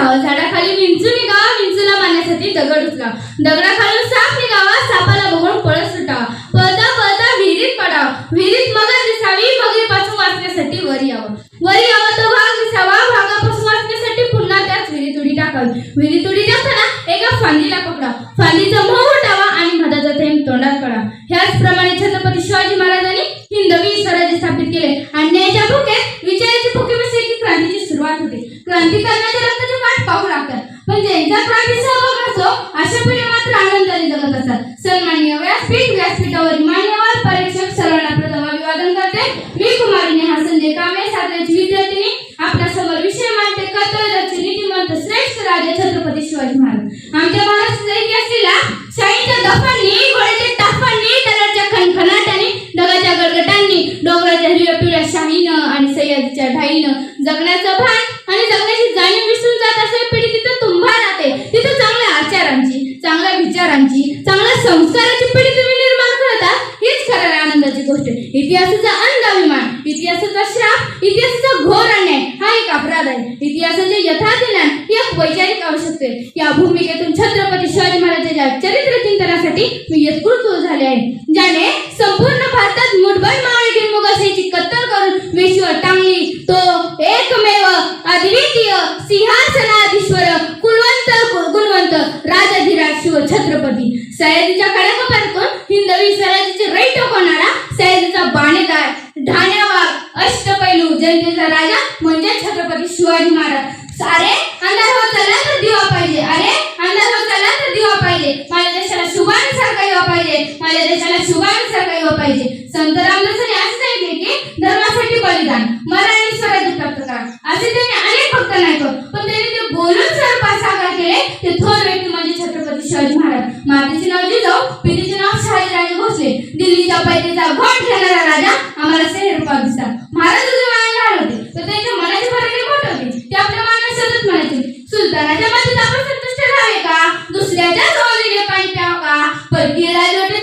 खावा, झाडाखाली विंचू निघावा, विंचूला मारण्यासाठी दगड उचलावा, दगडाखालून साप निघावा, सापाला बघून पळत सुटावा, पळता पळता विहिरीत पडावा, विहिरीत मगर दिसावी, मगरीपासून वाचण्यासाठी वर यावं, वर यावं तर वाघ दिसावा, वाघापासून वाचण्यासाठी पुन्हा त्याच विहिरीत उडी टाकावी, विहिरीत उडी टाकताना एका फांदीला पकडा, फांदीचा मोह उठावा आणि मधाचा थेंब तोंडात पडावा. ह्याचप्रमाणे छत्रपती शिवाजी महाराजांनी हिंदवी स्वराज्य स्थापित केले. अन्यायाच्या भुकेत विजयाची भुके बसली की क्रांतीची सुरुवात होते. क्रांती करण्याच्या रक्ताची वाट पाहू लागतात, पण ज्यांचा क्रांती सहभाग असतो अशा पिढी मात्र आनंदाने जगत असतात. सन्माननीय व्यासपीठ, व्यासपीठावर मान्यवर परीक्षक सर्वांना प्रथम अभिवादन करते. मी कुमारी नेहा संजय कांबळे, सातवीची विद्यार्थिनी, आपल्या समोर विषय मांडते कर्तव्यदक्ष नीतिमंत श्रेष्ठ राजा छत्रपती शिवाजी महाराज. आमच्या महाराष्ट्राचा इतिहास शाहीच्या दफांनी, घोड्याच्या टाफांनी, दगडाच्या खणखणाटाने, ढगाच्या गडगडांनी, डोंगराच्या हिरव्या पिवळ्या शाहीनं आणि सह्याद्रीच्या ढाईनं जगण्याचं भान आणि जगण्याची जाणीव विसरून जात असेल पिढी तिथं तुम्हा राहते. तिथं चांगल्या आचारांची, चांगल्या विचारांची, चांगल्या संस्काराची पिढी तुम्ही निर्माण करता, हीच खऱ्या आनंदाची गोष्ट. इतिहासाचा अंधाभिमान, इतिहासाचा श्राप, इतिहासाचा घोर अन्याय हा एक अपराध आहे. इतिहासाचे यथार्थ ज्ञान ही एक वैचारिक आवश्यकता आहे. या भूमिकेतून छत्रपती शिवाजी महाराजांच्या चरित्र चिंतनासाठी मी यत्कृत झाले आहे, ज्याने संपूर्ण भारतात मुठभर मावळे घेऊन मुघलशाहीची कत्तल करून वेशीवर टांगली. तो एकमेव अद्वितीय सिंहासनाधीश्वर कुलवंत गुणवंत राजाधिराज शिव छत्रपती. सह्याद्रीच्या कड्याकोपऱ्यातून हिंदवी स्वराज्याचे रै टोकवणारा, सह्याद्रीचा बाणेदार, ढाण्यावार, अष्टपैलू, जनतेचा राजा म्हणजे छत्रपती शिवाजी महाराज. अरे अंधार होत चालला तर दिवा पाहिजे, अरे अंधार होत चालला तर दिवा पाहिजे, माझ्या देशाला शुभानुसार युवा पाहिजे, माझ्या देशाला शुभानुसार युवा पाहिजे. संत रामदासांनी असं सांगितले की धर्मासाठी बलिदान, मराठी स्वराज्य प्राप्त करा, असे त्यांनी अनेक भक्त नाही पण त्यांनी ते बोलून स्वरूपात साकार केले. ते थोर व्यक्ती म्हणजे छत्रपती शिवाजी महाराज. मातेचे नाव जिजाऊ, पितेचे नाव शहाजीराजे भोसले. दिल्लीच्या पैठेचा घोट घेणारा राजा आम्हाला सेहरूपात दिसतात. महाराज तुझे मान लहान होते तर त्यांच्या मनाचे फरक मोठे होते. ते आपल्या मनात सतत म्हणायचे, सुलतानाच्या मतीत आपण संतुष्ट राहावे का, दुसऱ्याच्या सोयीने पाणी प्यावं का, परकीय राजवटीत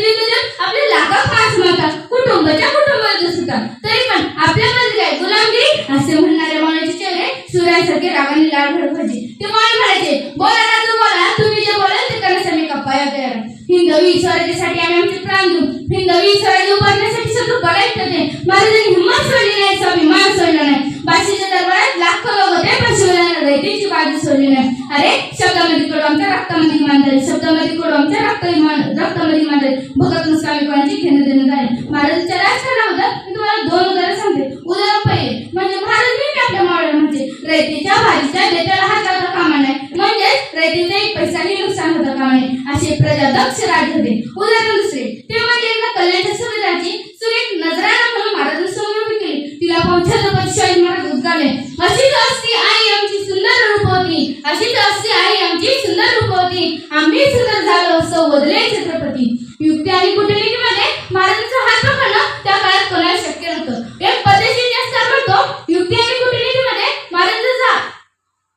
आपले लाखो पाच माता कुटुंबाच्या कुटुंबात सुटतात, तरी पण आपल्या मध्ये काय गुलामगिरी, असे म्हणणारे मावळ्याचे चेहरे सूर्यासारखे रागाने लाल भडक व्हायचे. ते मावळे म्हणायचे, बोला राजू बोला, तुम्ही जे बोलाल ते करण्यासाठी मी कपाया तयार. हिंदवी स्वराज्यासाठी आम्ही आमचे प्राण देऊ, हिंदवी स्वराज्य उभारण्यासाठी शत्रू बळाईत होते. महाराजांनी हिंमत सोडली नाही, स्वाभिमान सोडला नाही. बादशाच्या दरबारात लाखो लोक होते पण शिवरायांना रयतेची बाजू सोडली नाही. अरे शब्दामध्ये कडू आमच्या रक्तामध्ये मांडले, शब्दामध्ये कडू आमच्या रक्तामध्ये मांडले. भगत मुस्कामी कोणाची घेणं देणं झाले. महाराजांच्या राजकारणाबद्दल मी तुम्हाला दोन उदाहरण सांगते. उदाहरण पहिले म्हणजे महाराज मी आपल्या मावळ्या म्हणजे रयतेच्या भाजीच्या देताला हात लावता कामा नाही, म्हणजे रयतेचा एक पैसाही नुकसान होता कामा नये, असे प्रजादक्ष राज होते. उदाहरण दुसरे ते म्हणजे एकदा कल्याणच्या सुभेदाराची सुरेख नजराणा म्हणून महाराजांसमोर उभी केली. तिला पाहून छत्रपती शिवाजी महाराज उद्गारले, अशीच असती आई आमची सुंदर रूपवती, अशीच असती आई आमची सुंदर रूपवती, आम्ही सुंदर झालो असं वदले छत्रपती. युक्ती आणि कूटनीतीमध्ये महाराजांचा हात पकडणं त्या काळात कोणाला शक्य नव्हतं. एक पद्धतशीर जास्त म्हणतो युक्ती आणि कूटनीतीमध्ये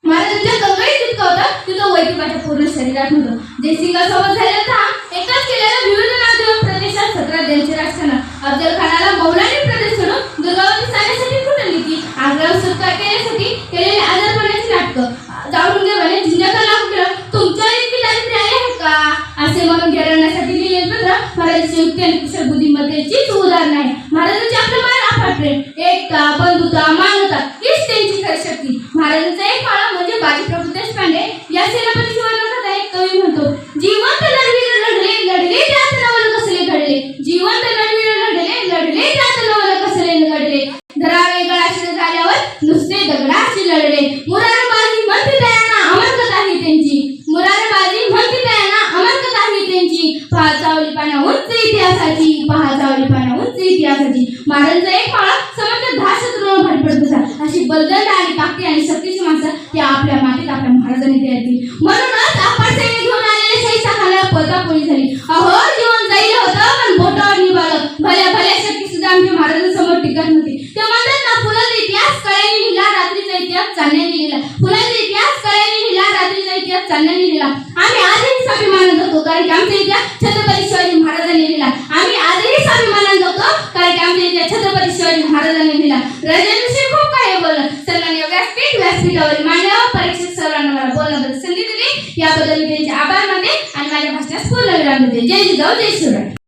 महाराजांच्या कंगळीत जितकं होतं तिथं वैदिकाच्या पूर्ण शरीरात नव्हतं. जयसिंगासोबत झालेला थांब एकाच केलेला विविध नाव देऊन प्रदेशात 17 त्यांचे राजकारण. अफजल खानाला मौलानी प्रदेश सोडून दुर्गावती जाण्यासाठी कूटनीती, आग्रह सुटका केल्यासाठी केलेले आजारपणाची नाटकं, जाऊन गेले जिंजाका लागू केलं. तुमच्या इतकी दारिद्र्य आहे का असे म्हणून घेरण्यासाठी लिहिलेले पत्र महाराजांची युक्ती आणि कुशल बुद्धीमत्तेचीच उदाहरण आहे. महाराजांचे आपलं मान अफाट प्रेम, एकता, बंधुता, मानवता हीच त्यांची खरी शक्ती. महाराजांचा एक माळा म्हणजे बाजीप्रभू देशपांडे या सेनापती वर्णनात एक कवी म्हणतो, जिवंत लढवीर लढले लढले त्यात नवल कसले घडले, जिवंत लढवीर लढले लढले त्यात नवल कसले घडले, धरावे गळाशी झाल्यावर नुसते दगडाशी लढले. मुरारबाजी म्हणते त्यांना अमर कथा ही त्यांची, मुरारबाजी म्हणते त्यांना अमर कथा ही त्यांची, पहा चावली पाना उंच इतिहासाची, पहा चावली पाना उंच इतिहासाची. महाराजांचा एक माळा समस्त 10 शत्रूंवर भारी पडत असा. अशी बलदंड आणि ताकदी आणि शक्तीची माणसं त्या आपल्या मातीत आपल्या महाराजांनी तयार केली. म्हणूनच आपण सैन्य घेऊन आलेले शाहीचा खानाला पळतापोळी झाली. अहो जीवन जाईल होतं पण बोटावर निभालं. भल्या भल्या शक्ती सुद्धा आमच्या महाराजांसमोर टिकत नव्हती. ते म्हणतात ना, फुलाचा इतिहास कळ्याने लिहिला, रात्रीचा इतिहास चांदण्याने लिहिला. फुलाचा इतिहास कळ्याने लिहिला, रात्रीचा इतिहास चांदण्याने लिहिला. आम्ही आजही स्वाभिमानाने जगतो कारण की आमचा इतिहास छत्रपती शिवाजी महाराजांनी लिहिला. आम्ही आजही स्वाभिमानाने जगतो कारण की आमचा इतिहास छत्रपती शिवाजी महाराजांनी लिहिला. राजांविषयी खूप काही बोललं. सन्माननीय व्यासपीठावर मान्यवर परीक्षक सर्वांना मला याबद्दल मी त्यांचे आभार मानते आणि माझ्या भाषणास पूर्ण विराम देते. जय जिजाऊ जय शिवराय.